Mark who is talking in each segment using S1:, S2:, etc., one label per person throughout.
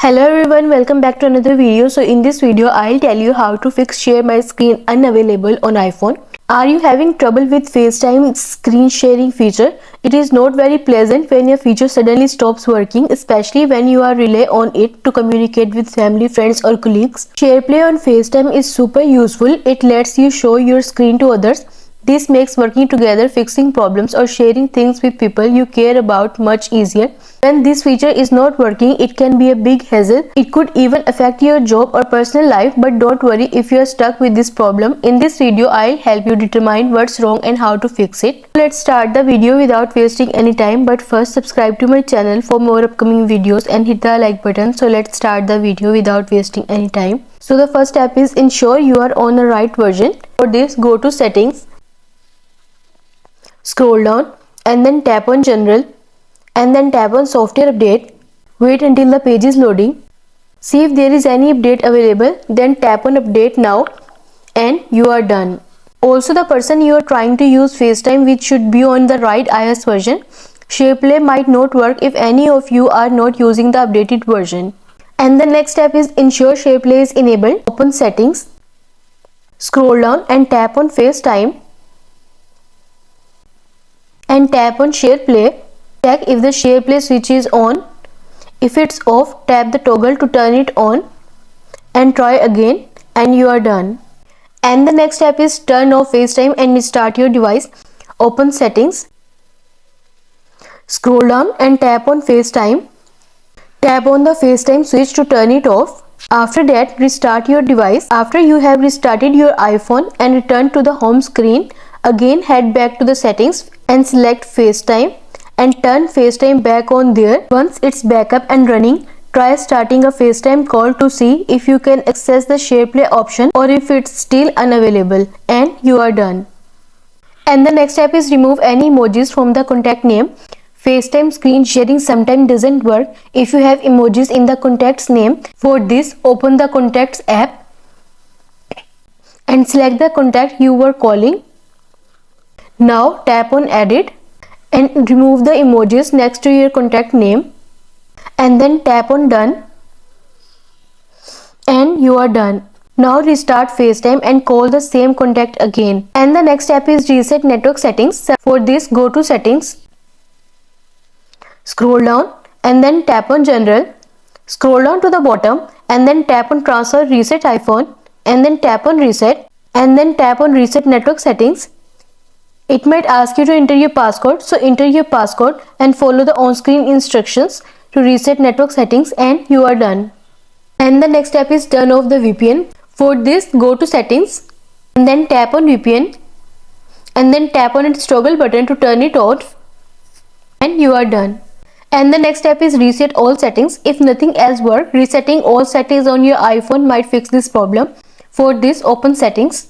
S1: Hello everyone, welcome back to another video. So in this video I'll tell you how to fix share my screen unavailable on iPhone. Are you having trouble with FaceTime screen sharing feature? It is not very pleasant when your feature suddenly stops working, especially when you are rely on it to communicate with family, friends or colleagues. SharePlay on FaceTime is super useful. It lets you show your screen to others. This makes working together, fixing problems or sharing things with people you care about much easier. When this feature is not working, it can be a big hassle. It could even affect your job or personal life, but don't worry if you are stuck with this problem. In this video, I'll help you determine what's wrong and how to fix it. Let's start the video without wasting any time, but first subscribe to my channel for more upcoming videos and hit the like button. So let's start the video without wasting any time. So the first step is ensure you are on the right version. For this, go to settings. Scroll down and then tap on general and then tap on software update. Wait until the page is loading. See if there is any update available, then tap on update now and you are done. Also, the person you are trying to use FaceTime with should be on the right iOS version. SharePlay might not work if any of you are not using the updated version. And the next step is ensure SharePlay is enabled. Open settings. Scroll down and tap on FaceTime and tap on SharePlay. Check if the SharePlay switch is on. If it's off, tap the toggle to turn it on and try again and you are done. And the next step is turn off FaceTime and restart your device. Open settings. Scroll down and tap on FaceTime. Tap on the FaceTime switch to turn it off. After that, restart your device. After you have restarted your iPhone and return to the home screen, again head back to the settings and select FaceTime and turn FaceTime back on there. Once it's back up and running, try starting a FaceTime call to see if you can access the SharePlay option or if it's still unavailable, and you are done. And the next step is remove any emojis from the contact name. FaceTime screen sharing sometimes doesn't work if you have emojis in the contact's name. For this, open the contacts app and select the contact you were calling. Now tap on edit and remove the emojis next to your contact name and then tap on done and you are done. Now restart FaceTime and call the same contact again. And the next step is reset network settings. For this, go to settings, scroll down and then tap on general, scroll down to the bottom and then tap on transfer reset iPhone and then tap on reset and then tap on reset network settings. It might ask you to enter your passcode, so enter your passcode and follow the on-screen instructions to reset network settings and you are done. And the next step is turn off the VPN. For this, go to settings and then tap on VPN and then tap on its toggle button to turn it off and you are done. And the next step is reset all settings. If nothing else works, resetting all settings on your iPhone might fix this problem. For this, open settings.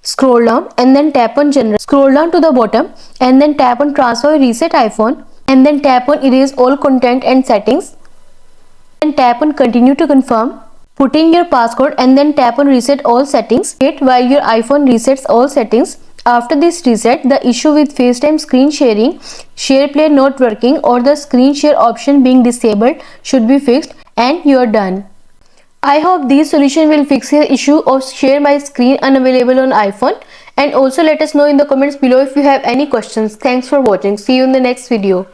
S1: Scroll down and then tap on general, scroll down to the bottom and then tap on transfer reset iPhone and then tap on erase all content and settings and tap on continue to confirm. Put in your passcode and then tap on reset all settings. Wait while your iPhone resets all settings. After this reset, the issue with FaceTime screen sharing, SharePlay not working or the screen share option being disabled should be fixed and you are done. I hope this solution will fix your issue of share my screen unavailable on iPhone, and also let us know in the comments below if you have any questions. Thanks for watching. See you in the next video.